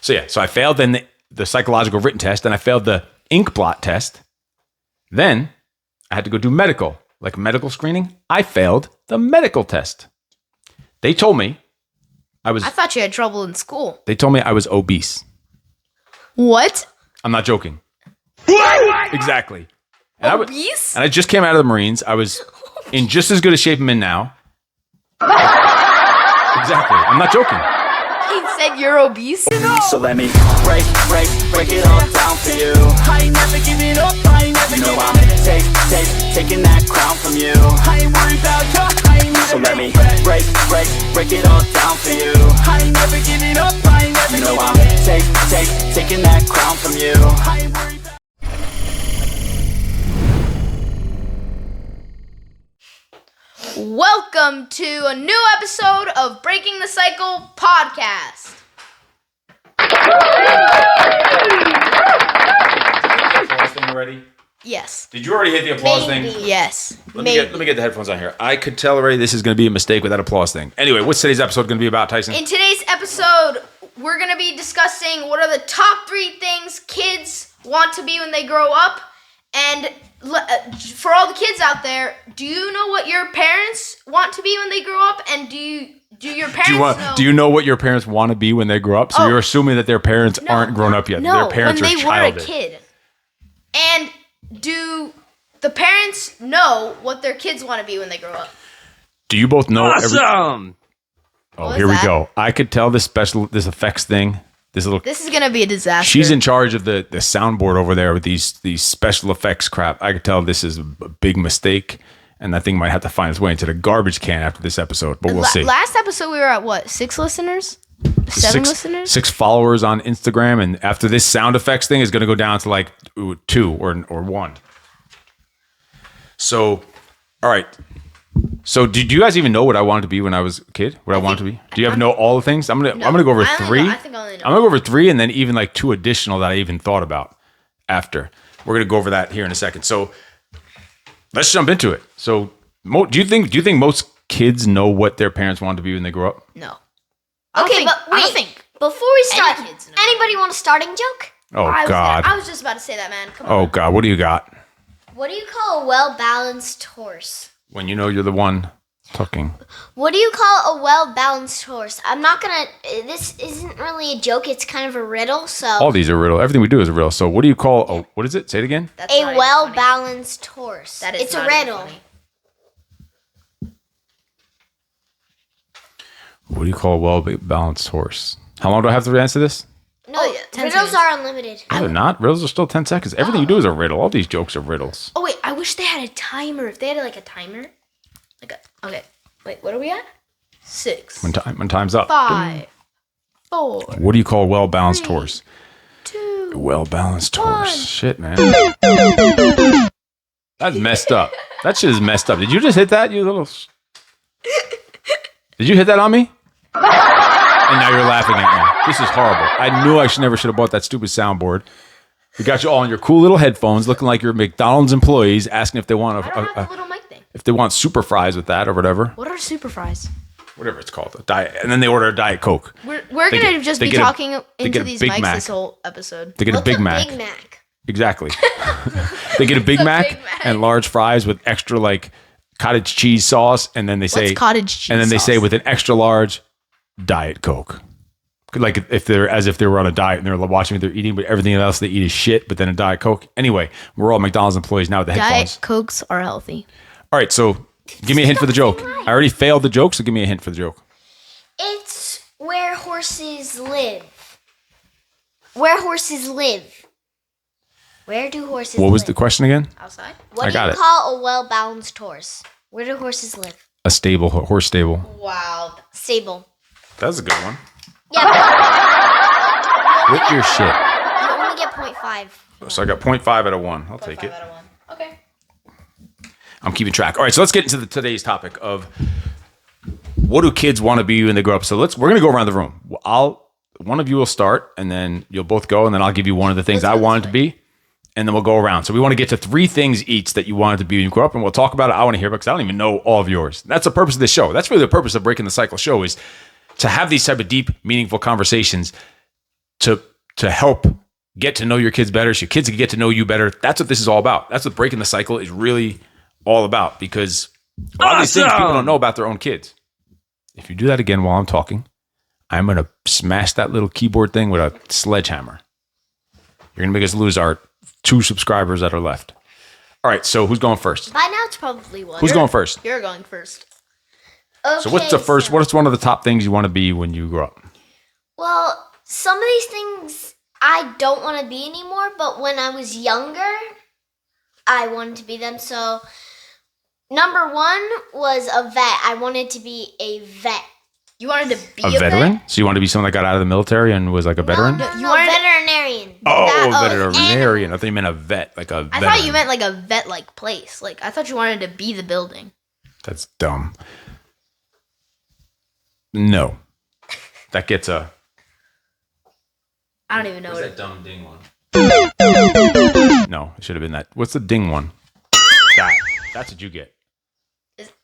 So I failed then the psychological written test, and I failed the ink blot test. Then I had to go do medical screening. I failed the medical test. They told me I thought you had trouble in school. They told me I was obese. What? I'm not joking. What? Exactly. And obese? I just came out of the Marines. I was in just as good a shape I'm in now. Exactly. I'm not joking. He said you're obese? So let me break it all down for you. I ain't never giving up, I ain't never giving up. I'm taking that crown from you. I ain't worried about you, I ain't never. So let me break it all down for you. I ain't never giving up, I ain't never giving up. I'm taking that crown from you. I ain't worried about. Welcome to a new episode of Breaking the Cycle podcast. Applause thing already? Yes. Did you already hit the applause thing? Yes. Let me get the headphones on here. I could tell already this is going to be a mistake with that applause thing. Anyway, what's today's episode going to be about, Tyson? In today's episode, we're going to be discussing what are the top 3 things kids want to be when they grow up. And for all the kids out there, do you know what your parents want to be when they grow up? And do your parents know? Do you know what your parents want to be when they grow up? So you're assuming that their parents aren't grown up yet. No, their parents when are they childhood. were a kid. And do the parents know what their kids want to be when they grow up? Do you both know? Awesome. Here we go. I could tell this effects thing. This is gonna be a disaster. She's in charge of the soundboard over there with these special effects crap. I could tell this is a big mistake, and that thing might have to find its way into the garbage can after this episode. But we'll see. Last episode we were at what? 6 listeners? 7 listeners? 6 followers on Instagram, and after this sound effects thing is going to go down to like 2 or 1. So, all right. So, did you guys even know what I wanted to be when I was a kid? What I wanted to be? Do you know all the things? I'm gonna go over 3. I think I only know. I'm gonna go over 3, and then even like 2 additional that I even thought about after. We're gonna go over that here in a second. So, let's jump into it. So, do you think most kids know what their parents want to be when they grow up? No. Okay, but wait. I don't think Before we start, any kids know. anybody want a starting joke? Oh God. I was just about to say that, man. Come on. Oh God. What do you got? What do you call a well-balanced horse? When you know you're the one talking. What do you call a well-balanced horse? I'm not gonna. This isn't really a joke. It's kind of a riddle. So All these are riddle. Everything we do is a riddle. So what do you call what is it? Say it again. That's a not even well-balanced horse. That is it's not a even riddle. funny. What do you call a well-balanced horse? How long do I have to answer this? No, Oh, yeah, 10 riddles seconds. are unlimited. No, they're not. Riddles are still 10 seconds. Everything you do is a riddle. All these jokes are riddles. Oh wait, I wish they had a timer. If they had like a timer, okay. Wait, what are we at? 6. When time's up. 5. 4. What do you call a well-balanced horse? 2. A well-balanced horse. 1. Shit, man. That's messed up. That shit is messed up. Did you just hit that, you little... Did you hit that on me? And now you're laughing at me. This is horrible. I knew I never should have bought that stupid soundboard. We got you all in your cool little headphones, looking like you're McDonald's employees, asking if they want I don't have the little mic thing. if they want super fries with that or whatever. What are super fries? Whatever it's called, a diet, and then they order a Diet Coke. We're They gonna get- just they be get a- talking they into get a these Big mics Mac. this whole episode. They get What's a Big Mac. Big Mac? Exactly. They get a Big Mac, Big Mac? and large fries with extra like cottage cheese sauce, and then they say What's cottage cheese and then they say sauce? with an extra large Diet Coke. Like if they were on a diet and they're watching what they're eating, but everything else they eat is shit, but then a Diet Coke. Anyway, we're all McDonald's employees now with the headphones. Diet Cokes are healthy. All right, so give me a hint for the joke. I already failed the joke, so give me a hint for the joke. It's where horses live. Where horses live. Where do horses What was the live? question again? Outside? What I do got you it. call a well-balanced horse? Where do horses live? A stable, horse stable. Wow. Stable. That's a good one. Yeah, With your shit. but you only get 0.5. So I got 0.5 out of 1. I'll take it. 5 out of 1. Okay. I'm keeping track. All right, so let's get into today's topic of what do kids want to be when they grow up. So we're going to go around the room. One of you will start, and then you'll both go, and then I'll give you one of the things I wanted to be, and then we'll go around. So we want to get to 3 things each that you wanted to be when you grew up, and we'll talk about it. I want to hear because I don't even know all of yours. That's the purpose of this show. That's really the purpose of Breaking the Cycle show is to have these type of deep, meaningful conversations to help get to know your kids better, so your kids can get to know you better. That's what this is all about. That's what breaking the cycle is really all about, because a lot of these things people don't know about their own kids. If you do that again while I'm talking, I'm going to smash that little keyboard thing with a sledgehammer. You're going to make us lose our 2 subscribers that are left. All right, so who's going first? By now it's probably one. Who's going first? You're going first. Okay, So what's one of the top things you want to be when you grow up? Well, some of these things I don't want to be anymore, but when I was younger, I wanted to be them. So, number 1 was a vet. I wanted to be a vet. You wanted to be A veteran? So you want to be someone that got out of the military and was like a veteran? No, You wanted- veterinarian. Veterinarian. I thought you meant a vet, like a I veteran. thought you meant like a vet-like place. Like, I thought you wanted to be the building. That's dumb. No. That gets a... I don't even know what dumb ding one? No, it should have been that. What's the ding one? That's what you get.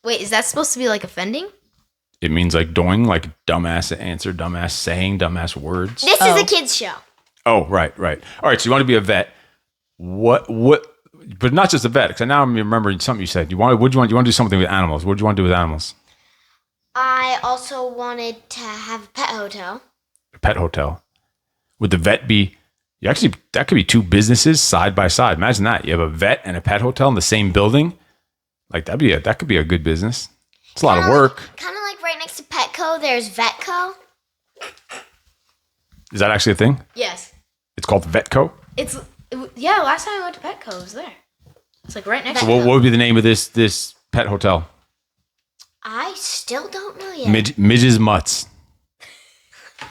Wait, is that supposed to be like offending? It means like doing, like dumbass answer, dumbass saying, dumbass words. This is a kids show. Oh, right. All right, so you want to be a vet. What, but not just a vet, because now I'm remembering something you said. You want to do something with animals. What do you want to do with animals? I also wanted to have a pet hotel. A pet hotel. Would the vet be, that could be 2 businesses side by side. Imagine that. You have a vet and a pet hotel in the same building. Like that could be a good business. It's a lot of work. Kind of like right next to Petco, there's Vetco. Is that actually a thing? Yes. It's called Vetco? Yeah, last time I went to Petco, it was there. It's like right next So to what would be the name of this pet hotel? I still don't know yet. Midge's Mutts.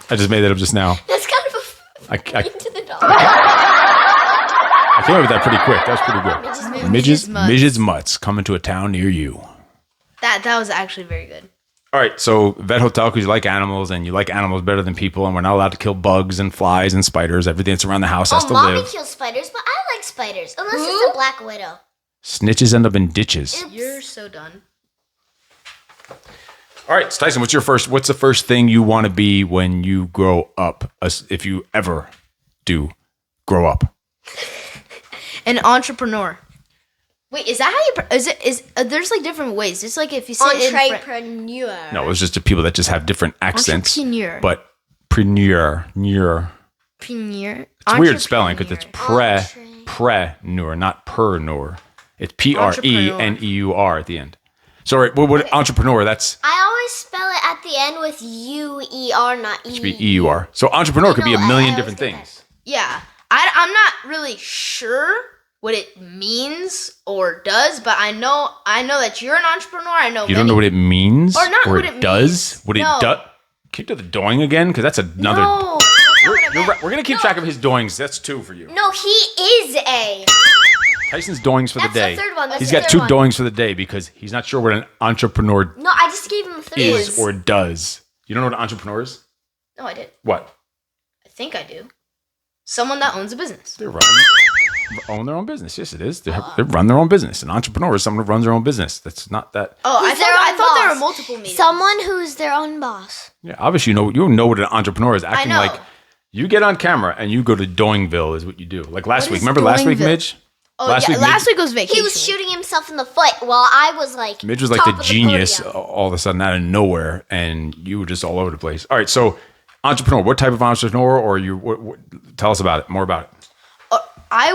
I just made that up just now. That's kind of I into the dog. I came up with that pretty quick. That was pretty good. Midge's Mutts. Midge's Mutts coming to a town near you. That was actually very good. All right, so vet hotel because you like animals and you like animals better than people, and we're not allowed to kill bugs and flies and spiders. Everything that's around the house has to Mommy live. kills spiders, but I like spiders. Unless it's a black widow. Snitches end up in ditches. You're so done. All right, Tyson, what's the first thing you want to be when you grow up, if you ever do grow up? An entrepreneur. Wait, is that how you? There's like different ways. It's like if you say it in French. Entrepreneur. No, it's just the people that just have different accents. Entrepreneur. But preneur. Preneur. It's weird spelling because it's preneur, not perneur. It's PRENEUR at the end. So what entrepreneur? That's I always spell it at the end with UER, not E. should be EUR. So entrepreneur could be a million different things. Yeah, I'm not really sure what it means or does, but I know that you're an entrepreneur. I know you don't know what it means or not or what it it does. means. What No. it does? Can you do the doing again? Because that's another. No, We're gonna keep track of his doings. That's 2 for you. No, he is a. Tyson's doings for That's the day. the third one. That's He's the got third 2 one. doings for the day because he's not sure what an entrepreneur No, I just gave him 3 is words. or does. You don't know what an entrepreneur is? No, I did. What? I think I do. Someone that owns a business. They own their own business. Yes, it is. They run their own business. An entrepreneur is someone who runs their own business. That's not that. Oh, Who's their I own thought there boss? were multiple meanings. Someone who's their own boss. Yeah, obviously you know what an entrepreneur is. Acting know. like you get on camera and you go to Doingville is what you do. Like last What week. is Remember last week, Doingville? Midge? Oh, last week was vacation. He was shooting himself in the foot while I was like. Midge was like top the of the genius podium. all of a sudden out of nowhere, and you were just all over the place. All right, so entrepreneur. What type of entrepreneur, or you? Tell us about it. More about it. I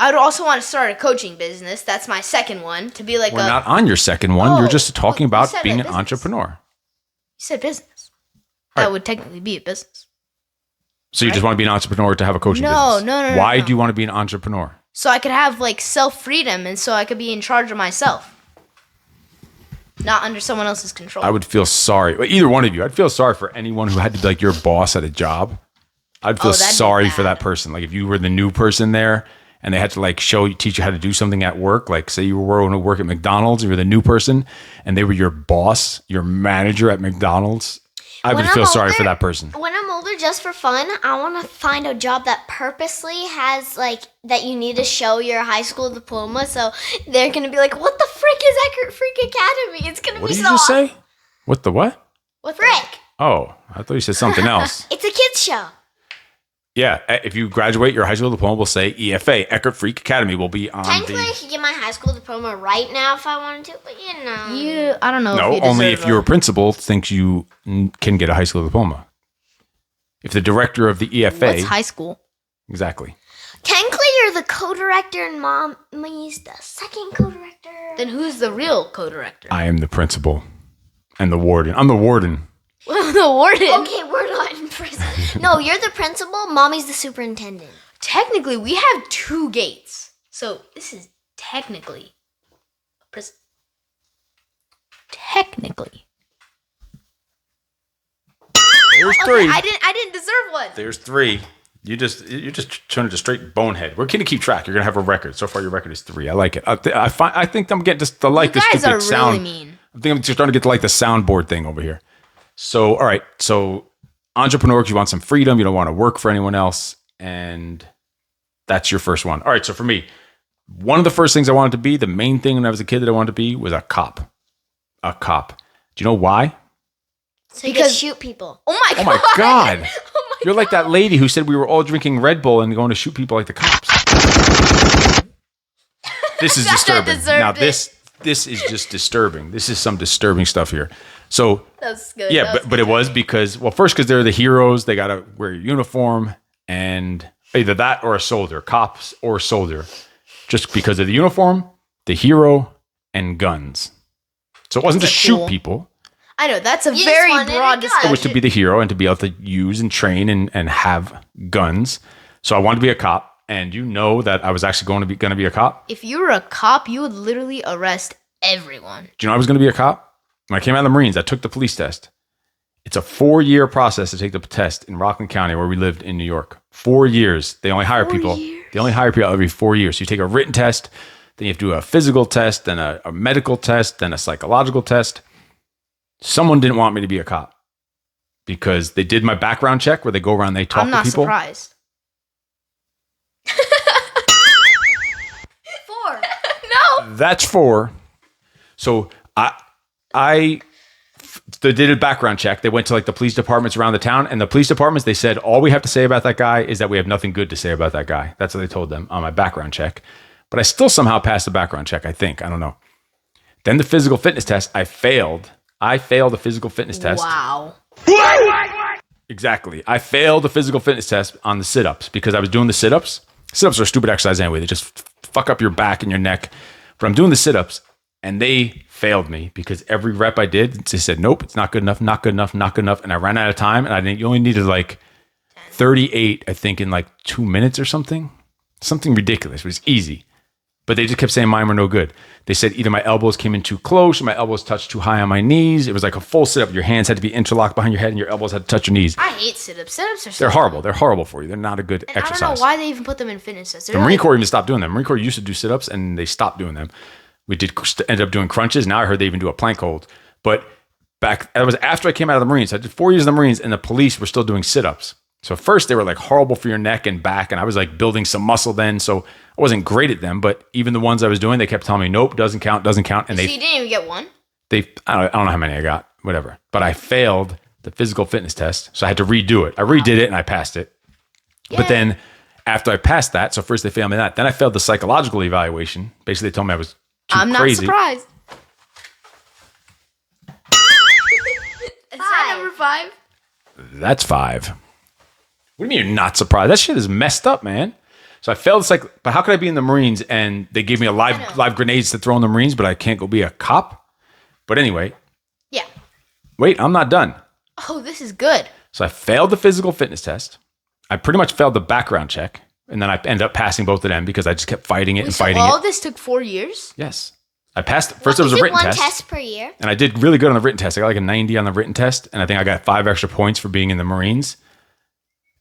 would also want to start a coaching business. That's my second one, to be like We're not on your second one. You're Oh, just talking you about said being a an business. entrepreneur. You said business. Right. That would technically be a business. So you just want to be an entrepreneur to have a coaching business? No. Why do you want to be an entrepreneur? So I could have like self-freedom, and so I could be in charge of myself. Not under someone else's control. I would feel sorry. Well, either one of you. I'd feel sorry for anyone who had to be like your boss at a job. I'd feel that'd be sorry for bad. that person. Like if you were the new person there and they had to like teach you how to do something at work. Like say you were going to work at McDonald's, you were the new person and they were your boss, your manager at McDonald's. I would When feel I'm sorry for older- that person. When I'm older, just for fun, I want to find a job that purposely has like that you need to show your high school diploma. So they're gonna be like, "What the frick is Eckert Freak Academy?" It's gonna What be did you so just awesome. say? What the what? what Frick. Oh, I thought you said something else. It's a kids show. Yeah, if you graduate your high school diploma, will say EFA, Eckert Freak Academy, will be on Technically, I could get my high school diploma right now if I wanted to, but you know. I don't know. No, if you only deserve if your a- principal thinks you can get a high school diploma. If the director of the EFA... What's high school? Exactly. Technically, you're the co-director and mommy's the second co-director. Then who's the real co-director? I am the principal and the warden. I'm the warden. The warden. Okay, we're not in prison. No, you're the principal. Mommy's the superintendent. Technically, we have 2 gates. So this is technically a prison. Technically. There's 3. I didn't deserve one. There's 3. You're just turning to straight bonehead. We're going to keep track. You're going to have a record. So far, your record is 3. I like it. I think I'm getting just to like You the guys stupid are sound. really mean. I think I'm just starting to get to like the soundboard thing over here. So, all right. So, entrepreneur, 'cause you want some freedom. You don't want to work for anyone else. And that's your first one. All right. So, for me, one of the first things I wanted to be, the main thing when I was a kid that I wanted to be was a cop. A cop. Do you know why? So you Because- can shoot people. Oh my Oh god. my God. Oh my You're like that lady who said we were all drinking Red Bull and going to shoot people like the cops. This is That disturbing. deserved Now it. this is just disturbing. This is some disturbing stuff here. So That's good. yeah, That was but it was because, well, first because they're the heroes. They got to wear a uniform and either that or a soldier, cops or soldier, just because of the uniform, the hero, and guns. So it wasn't to That's shoot cool. people. I know that's a You just very wanted a broad gun. discussion. It was to be the hero and to be able to use and train and have guns. So I wanted to be a cop, and you know that I was actually going to be a cop. If you were a cop, you would literally arrest everyone. Do you know I was going to be a cop? When I came out of the Marines, I took the police test. It's a 4-year process to take the test in Rockland County, where we lived in New York. 4 years. They only hire 4 people. years. They only hire people every 4 years. So you take a written test, then you have to do a physical test, then a medical test, then a psychological test. Someone didn't want me to be a cop because they did my background check where they go around, they talk I'm not to people. surprised. 4. No. That's 4. So they did a background check. They went to like the police departments around the town, and the police departments, they said, all we have to say about that guy is that we have nothing good to say about that guy. That's what they told them on my background check. But I still somehow passed the background check, I think. I don't know. Then the physical fitness test, I failed. I failed the physical fitness test. Wow. Exactly. I failed the physical fitness test on the sit-ups because I was doing the sit-ups. Sit-ups are a stupid exercise anyway. They just fuck up your back and your neck. But I'm doing the sit-ups, and they failed me because every rep I did, they said, nope, it's not good enough, not good enough, not good enough. And I ran out of time, and you only needed like 38, I think, in like 2 minutes or something. Something ridiculous. It was easy. But they just kept saying mine were no good. They said either my elbows came in too close or my elbows touched too high on my knees. It was like a full sit-up. Your hands had to be interlocked behind your head and your elbows had to touch your knees. I hate sit-ups. Sit-ups are so They're horrible. They're horrible for you. They're not a good And exercise. I don't know why they even put them in fitness tests. The Marine Corps even stopped doing them. Marine Corps used to do sit-ups and they stopped doing them. We did end up doing crunches. Now I heard they even do a plank hold. But that was after I came out of the Marines. I did 4 years in the Marines and the police were still doing sit-ups. So first they were like horrible for your neck and back, and I was like building some muscle then, so I wasn't great at them. But even the ones I was doing, they kept telling me, "Nope, doesn't count, doesn't count." And So you didn't even get one? I don't know how many I got, whatever. But I failed the physical fitness test, so I had to redo it. I redid it and I passed it. But then after I passed that, so first they failed me that, then I failed the psychological evaluation. Basically, they told me I was too I'm not crazy. surprised. Is that 5. number 5? That's 5. What do you mean you're not surprised? That shit is messed up, man. So I failed the but how could I be in the Marines and they gave me a live grenades to throw in the Marines, but I can't go be a cop? But anyway, Yeah. wait, I'm not done. Oh, this is good. So I failed the physical fitness test. I pretty much failed the background check. And then I ended up passing both of them because I just kept fighting it and So fighting all it. this took 4 years? Yes. I passed. First, it was a You did written one test. test per year. And I did really good on the written test. I got like a 90 on the written test. And I think I got 5 extra points for being in the Marines.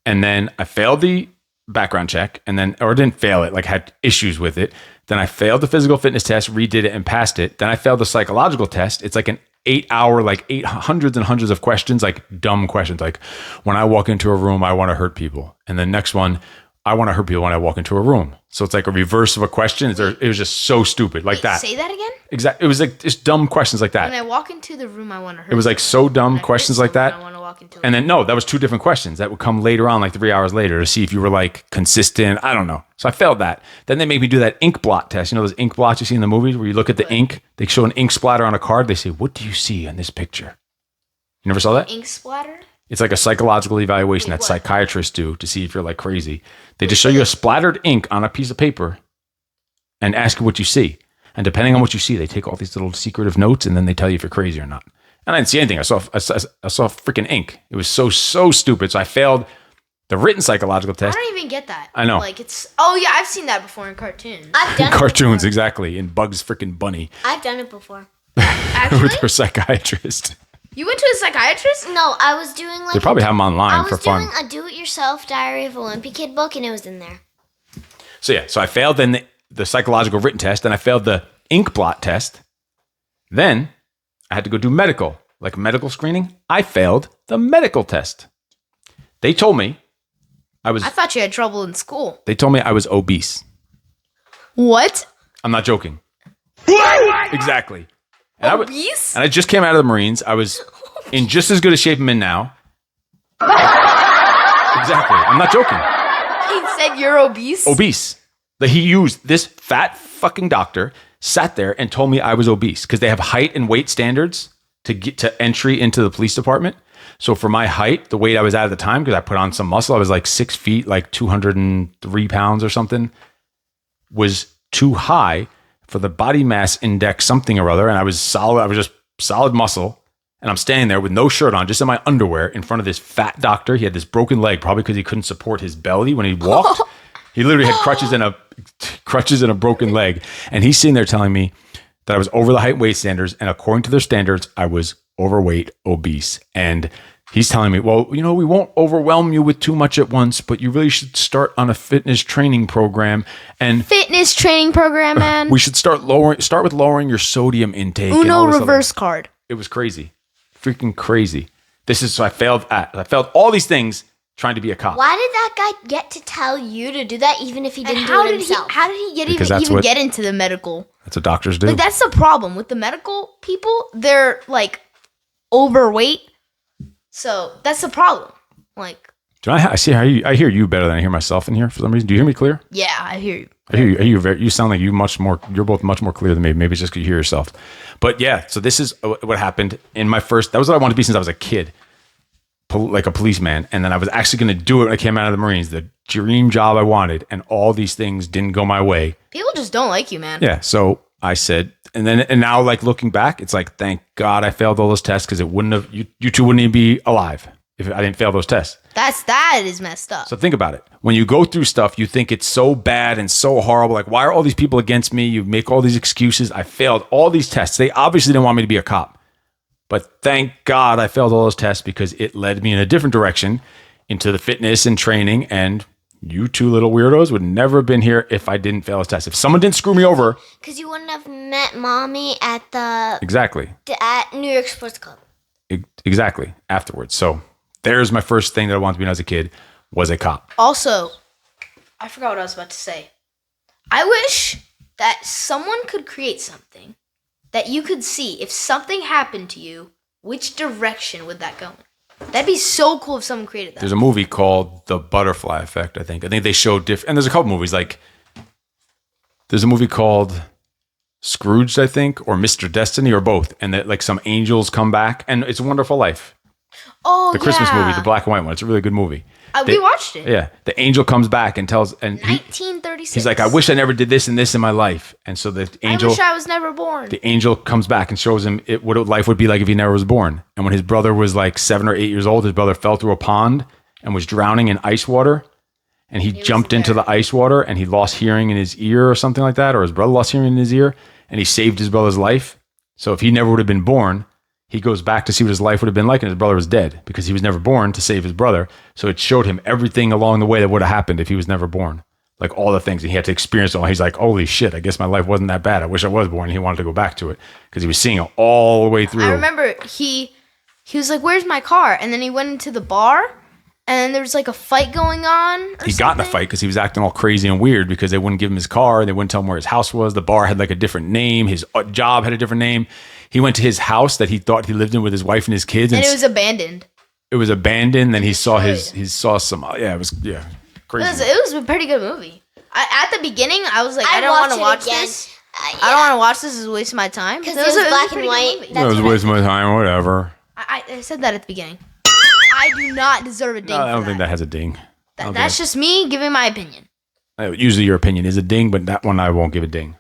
And then I failed the background check or didn't fail it, like had issues with it. Then I failed the physical fitness test, redid it and passed it. Then I failed the psychological test. It's like an 8-hour, like hundreds and hundreds of questions, like dumb questions. Like when I walk into a room, I want to hurt people. And the next one, I want to hurt people when I walk into a room. So it's like a reverse of a question. It was just so stupid like that. Say that again? Exactly. It was like just dumb questions like that. When I walk into the room, I want to hurt. It was like so dumb questions like that. I want to walk into. And then no, that was 2 different questions that would come later on, like 3 hours later, to see if you were like consistent. I don't know. So I failed that. Then they made me do that ink blot test. You know those ink blots you see in the movies where you look at the ink, they show an ink splatter on a card. They say, "What do you see in this picture?" You never saw that? Ink splatter? It's like a psychological evaluation that psychiatrists do to see if you're like crazy. They just show you a splattered ink on a piece of paper and ask you what you see. And depending on what you see, they take all these little secretive notes and then they tell you if you're crazy or not. And I didn't see anything. I saw freaking ink. It was so stupid. So I failed the written psychological I test. don't even get that. I know. Like I've seen that before in cartoons. I've done Cartoons, it exactly. In Bugs freaking Bunny before. I've done it before. Actually, with her psychiatrist. you went to a psychiatrist? No, I was doing like They probably have them online for fun. I was doing a do-it-yourself Diary of a Wimpy Kid book, and it was in there. So yeah, so I failed then the psychological written test, and I failed the ink blot test. Then I had to go do medical, like medical screening. I failed the medical test. They told me I thought you had trouble in school. They told me I was obese. What? I'm not joking. Exactly. And Obese? and I just came out of the Marines. I was in just as good a shape I'm in now. Exactly. I'm not joking. He said you're obese? Obese. He used this fat fucking doctor sat there and told me I was obese because they have height and weight standards to get to entry into the police department. So for my height, the weight I was at the time, because I put on some muscle, I was like 6 feet, like 203 pounds or something, was too high for the body mass index something or other. And I was solid. I was just solid muscle. And I'm standing there with no shirt on, just in my underwear in front of this fat doctor. He had this broken leg, probably because he couldn't support his belly when he walked. He literally had crutches and a broken leg. And he's sitting there telling me that I was over the height and weight standards. And according to their standards, I was overweight, obese. And he's telling me, well, you know, we won't overwhelm you with too much at once, but you really should start on a fitness training program. And Fitness training program, man. we should start with lowering your sodium intake. and Uno all this reverse card. It was crazy. Freaking crazy. So I failed all these things trying to be a cop. Why did that guy get to tell you to do that, even if he didn't do How it did himself? how did he Because that's even what- get into the medical? That's what doctors do. Like that's the problem with the medical people. They're like overweight, so that's the problem. Like, I hear you better than I hear myself in here for some reason. Do you hear me clear? yeah, I hear you. I hear you. You sound like you're both much more clear than me. Maybe it's just because you hear yourself. But yeah, so this is what happened in my first. That was what I wanted to be since I was a kid, like a policeman. And then I was actually going to do it when I came out of the Marines, the dream job I wanted, and all these things didn't go my way. People just don't like you, man. Yeah, so I said, and now like looking back, it's like thank God I failed all those tests because it wouldn't have you two wouldn't even be alive if I didn't fail those tests. That is messed up. So think about it. When you go through stuff, you think it's so bad and so horrible. Like, why are all these people against me? You make all these excuses. I failed all these tests. They obviously didn't want me to be a cop. But thank God I failed all those tests because it led me in a different direction into the fitness and training. And you two little weirdos would never have been here if I didn't fail those tests. If someone didn't screw me over. Because you wouldn't have met Mommy at Exactly. at New York Sports Club. Exactly. Afterwards. So there's my first thing that I wanted to be when I was a kid was a cop. Also, I forgot what I was about to say. I wish that someone could create something that you could see if something happened to you, which direction would that go in? That'd be so cool if someone created that. There's a movie called The Butterfly Effect, I think. I think they show different, and there's a couple movies like, there's a movie called Scrooged, I think, or Mr. Destiny, or both. And that like some angels come back, and It's a Wonderful Life. Oh, The Christmas movie, the black and white one. It's a really good movie. We watched it. Yeah. The angel comes back and tells, and 1936. he's like, I wish I never did this and this in my life. And so the angel, I wish I was never born. the angel comes back and shows him what life would be like if he never was born. And when his brother was like 7 or 8 years old, his brother fell through a pond and was drowning in ice water. And he jumped into the ice water and he lost hearing in his ear or something like that. Or his brother lost hearing in his ear and he saved his brother's life. So if he never would have been born, he goes back to see what his life would have been like, and his brother was dead because he was never born to save his brother. So it showed him everything along the way that would have happened if he was never born. Like all the things, and he had to experience it all. He's like, holy shit, I guess my life wasn't that bad. I wish I was born. And he wanted to go back to it because he was seeing it all the way through. I remember he was like, where's my car? And then he went into the bar and then there was like a fight going on. He got in a fight because he was acting all crazy and weird because they wouldn't give him his car. They wouldn't tell him where his house was. The bar had like a different name. His job had a different name. He went to his house that he thought he lived in with his wife and his kids. And it was abandoned. It was abandoned. Then he saw some, it was crazy. It was a pretty good movie. At the beginning, I was like, I don't want to watch this. Yeah. I don't want to watch this. It's a waste of my time. Because it was black and pretty white. good movie. It was a waste of my time, whatever. I said that at the beginning. I do not deserve a ding. No, I don't for think that has a ding. That's just me giving my opinion. Usually your opinion is a ding, but that one I won't give a ding.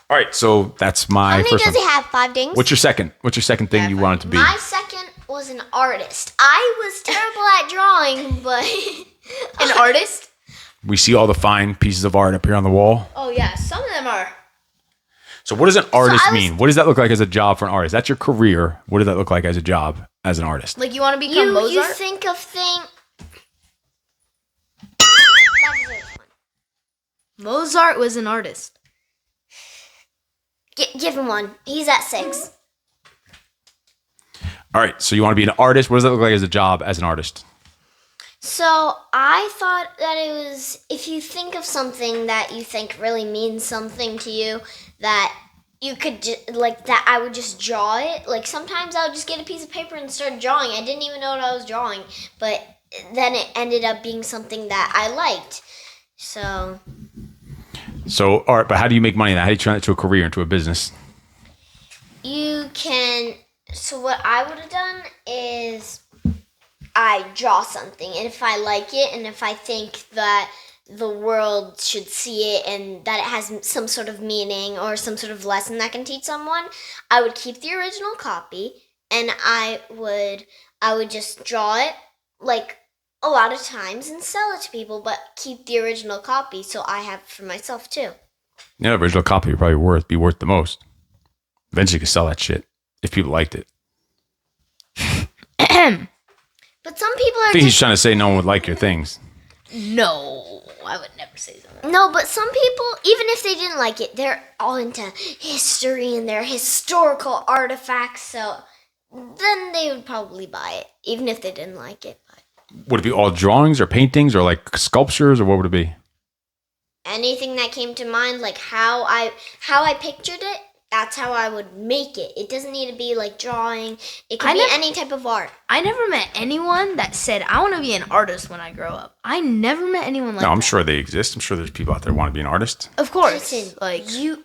All right, so that's my How many first does one. he have? 5 dings? What's your second? What's your second thing you wanted to be? My second was an artist. I was terrible at drawing, but... An artist? We see all the fine pieces of art up here on the wall. Oh, yeah. Some of them are. So what does an artist I was- mean? What does that look like as a job for an artist? That's your career. What does that look like as a job as an artist? Like, you want to become Mozart? You think of things... Mozart was an artist. Give him one. He's at 6. All right, so you want to be an artist. What does that look like as a job as an artist? So I thought that it was, if you think of something that you think really means something to you, that you could that I would just draw it. Like sometimes I would just get a piece of paper and start drawing. I didn't even know what I was drawing, but then it ended up being something that I liked. So all right, but how do you make money now? How do you turn it to a career, into a business? you can, so what I would have done is I draw something, and if I like it, and if I think that the world should see it and that it has some sort of meaning or some sort of lesson that can teach someone, I would keep the original copy, and I would just draw it like a lot of times and sell it to people, but keep the original copy so I have it for myself too. Yeah, the original copy would probably be worth the most. Eventually you could sell that shit if people liked it. But some people are I think he's trying to say no one would like your things. No, I would never say something. No, but some people, even if they didn't like it, they're all into history and their historical artifacts, so then they would probably buy it, even if they didn't like it. But Would it be all drawings or paintings or like sculptures, or what would it be? anything that came to mind, like how I pictured it, that's how I would make it. It doesn't need to be like drawing. It could be any type of art. I never met anyone that said, I want to be an artist when I grow up. I never met anyone like that. No, I'm sure they exist. I'm sure there's people out there who want to be an artist. Of course. Listen, Like, you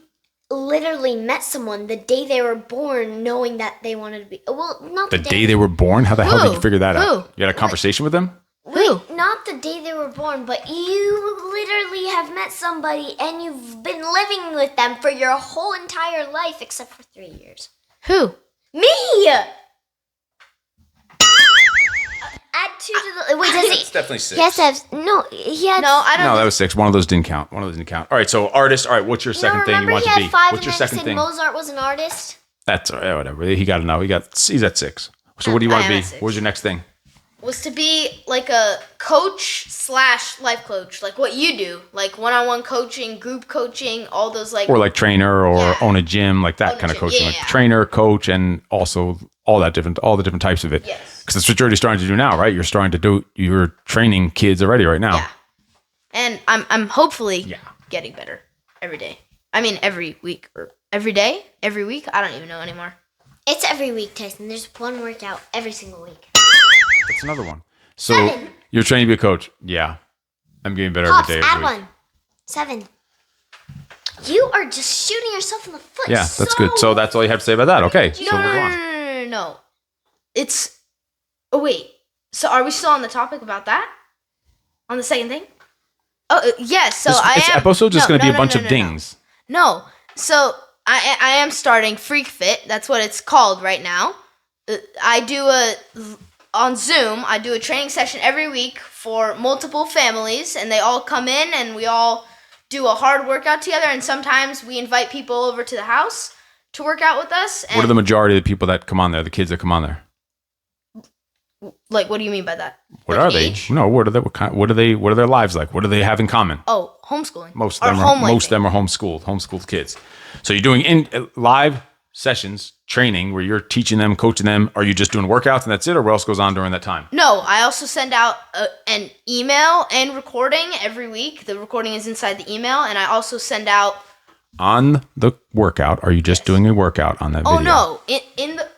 literally met someone the day they were born knowing that they wanted to be, well, not The day they were born? How the hell did you figure that Who? out? You had a conversation with them? who? Not the day they were born, but you literally have met somebody and you've been living with them for your whole entire life except for 3 years. Who? Me! Add 2 to the... Wait, does he... definitely six. He has to have... No, he had... No, I don't. No, that was 6. One of those didn't count. All right, so artist. All right, what's your second thing you remember want he to had be? 5 What's and your then second said thing? Mozart was an artist? That's all right, whatever. He got to know. He's at 6. So what do you want I to am be? at 6. What was your next thing? Was to be like a coach / life coach, like what you do, like one-on-one coaching, group coaching, all those like. Or like trainer, or Yeah. own a gym, like that Own a kind of gym, coaching, like yeah. trainer, coach, and also all the different types of it. Yes. Because that's what you're already starting to do now, right? You're training kids already right now. Yeah. And I'm hopefully Yeah. getting better every day. I mean, every week or every day, every week. I don't even know anymore. It's every week, Tyson. There's one workout every single week. That's another one. So 7. you're training to be a coach. Yeah. I'm getting better Pops, every day. add Every week. 1. 7. You are just shooting yourself in the foot. Yeah, that's good. So that's all you have to say about that. Okay. So No, we'll go on. no. It's. Oh wait. So are we still on the topic about that? On the second thing? Oh yes. So This episode's just going to be a bunch of dings. No. So I am starting Freak Fit. That's what it's called right now. On Zoom, I do a training session every week for multiple families, and they all come in and we all do a hard workout together, and sometimes we invite people over to the house to work out with us. And What are the majority of the people that come on there, the kids that come on there? like, what do you mean by that? What Like are they? age? No, what are their lives like? What do they have in common? Oh, homeschooling. Most Or of them home are lifing. homeschooled kids. So you're doing live sessions training where you're teaching them, coaching them? Are you just doing workouts and that's it, or what else goes on during that time? No, I also send out an email and recording every week. The recording is inside the email, and I also send out. On the workout, are you just doing a workout on that video? Oh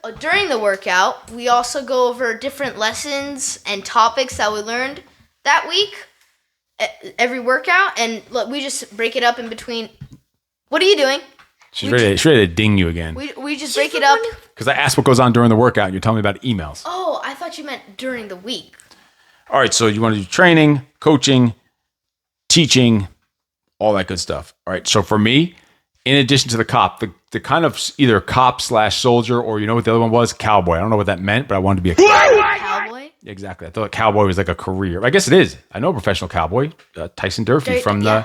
no! During the workout, we also go over different lessons and topics that we learned that week. Every workout, and look, we just break it up in between. What are you doing? She's ready to ding you again. We just break it up. Because I asked what goes on during the workout, and you're telling me about emails. Oh, I thought you meant during the week. All right, so you want to do training, coaching, teaching, all that good stuff. All right, so for me, in addition to the cop, the kind of either cop / soldier, or you know what the other one was? Cowboy. I don't know what that meant, but I wanted to be a Cowboy? Exactly. I thought cowboy was like a career. I guess it is. I know a professional cowboy. Tyson Durfee from the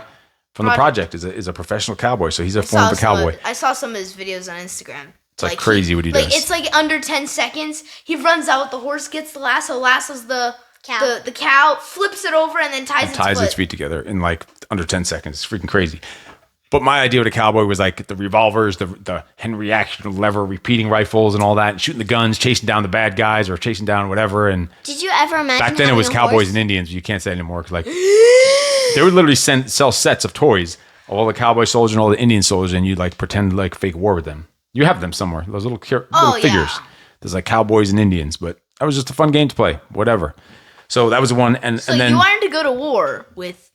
project is a professional cowboy, so he's a form of a cowboy. I saw some of his videos on Instagram. It's like crazy what he does. It's like under 10 seconds. He runs out with the horse, gets the lasso, lassos the cow, flips it over, and then ties its feet together in like under 10 seconds. It's freaking crazy. But my idea of a cowboy was like the revolvers, the Henry action lever repeating rifles and all that, and shooting the guns, chasing down the bad guys or chasing down whatever. And did you ever imagine back then it was cowboys and Indians. You can't say it anymore because like they would literally sell sets of toys of all the cowboy soldiers and all the Indian soldiers, and you'd like pretend like fake war with them. You have them somewhere, those little figures. Yeah. There's like cowboys and Indians, but that was just a fun game to play. Whatever. So that was the one, and then you wanted to go to war with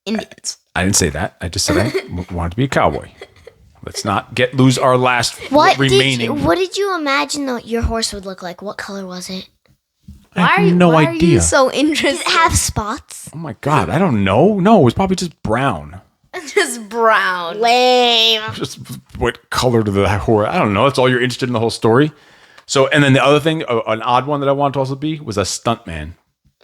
Indians. I didn't say that. I just said I wanted to be a cowboy. Let's not lose our last remaining. What did you imagine that your horse would look like? What color was it? I have no idea. Why are you so interested? Did it have spots? Oh my God, I don't know. No, it was probably just brown. Just brown. Lame. Just what color to the horse? I don't know. That's all you're interested in the whole story. So, and then the other thing, an odd one that I wanted to also be was a stuntman.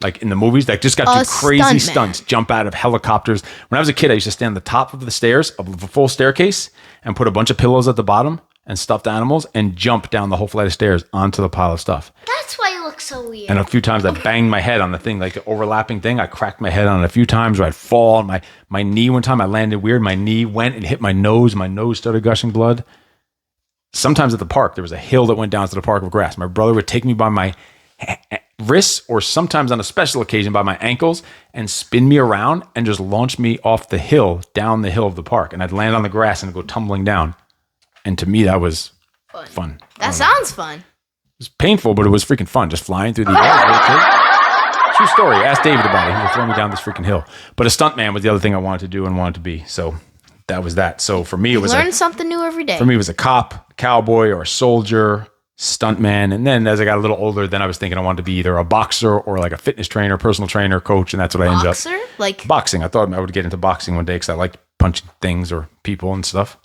Like in the movies, that just got do crazy stunts, jump out of helicopters. When I was a kid, I used to stand on the top of the stairs of a full staircase and put a bunch of pillows at the bottom and stuffed animals and jump down the whole flight of stairs onto the pile of stuff. That's why you look so weird. And a few times I banged my head on the thing, like the overlapping thing. I cracked my head on it a few times, or I'd fall. My knee one time, I landed weird. My knee went and hit my nose. My nose started gushing blood. Sometimes at the park, there was a hill that went down to the park of grass. My brother would take me by my wrists, or sometimes on a special occasion by my ankles, and spin me around and just launch me off the hill, down the hill of the park. And I'd land on the grass and go tumbling down. And to me, that was fun. That sounds fun. It was painful, but it was freaking fun. Just flying through the air. True story. Ask David about it. He would throw me down this freaking hill. But a stuntman was the other thing I wanted to do and wanted to be. So that was that. So for me, it was learn something new every day. For me, it was a cop, a cowboy, or a soldier, stuntman. And then as I got a little older, then I was thinking I wanted to be either a boxer or like a fitness trainer, personal trainer, coach. And that's what I ended up. Boxer? Like boxing. I thought I would get into boxing one day because I liked punching things or people and stuff.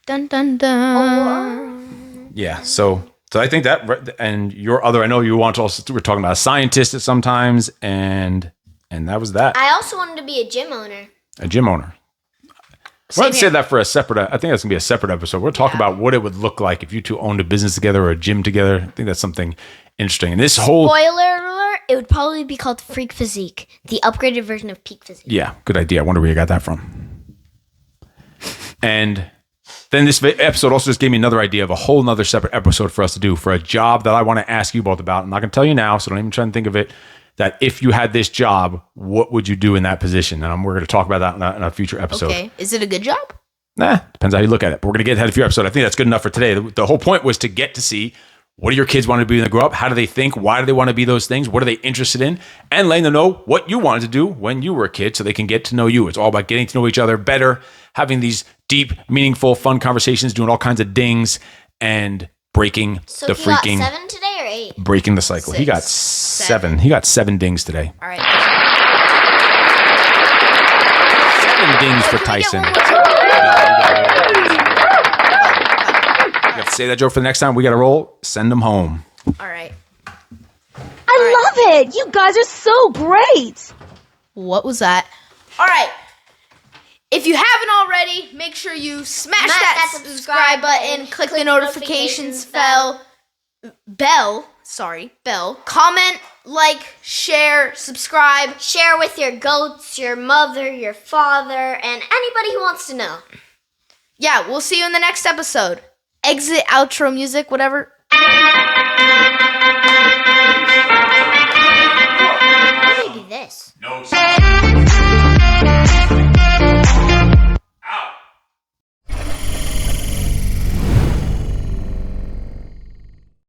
Dun, dun, dun. Yeah. So I think that, and your other, I know you want to also, we're talking about a scientist at sometimes, and that was that. I also wanted to be a gym owner. A gym owner. We're going to say that for a separate, I think that's going to be a separate episode. We'll talk about what it would look like if you two owned a business together or a gym together. I think that's something interesting. And this whole... Spoiler alert, it would probably be called Freak Physique, the upgraded version of Peak Physique. Yeah, good idea. I wonder where you got that from. And then this episode also just gave me another idea of a whole nother separate episode for us to do for a job that I want to ask you both about. I'm not going to tell you now, so don't even try and think of it. That if you had this job, what would you do in that position? And we're going to talk about that in a future episode. Okay. Is it a good job? Nah, depends how you look at it. But we're going to get ahead of your episode. I think that's good enough for today. The whole point was to get to see what do your kids want to be when they grow up? How do they think? Why do they want to be those things? What are they interested in? And letting them know what you wanted to do when you were a kid so they can get to know you. It's all about getting to know each other better, having these deep, meaningful, fun conversations, doing all kinds of dings, and breaking So the he got freaking... 7 today or 8? Breaking the cycle. He got 7. He got 7 dings today. All right. 7 dings for Tyson. You have to say that joke for the next time. We got to roll. Send them home. All right. I love it. You guys are so great. What was that? All right. If you haven't already, make sure you smash that subscribe button, click the notifications bell. Comment, like, share, subscribe. Share with your goats, your mother, your father, and anybody who wants to know. Yeah, we'll see you in the next episode. exit outro music, whatever.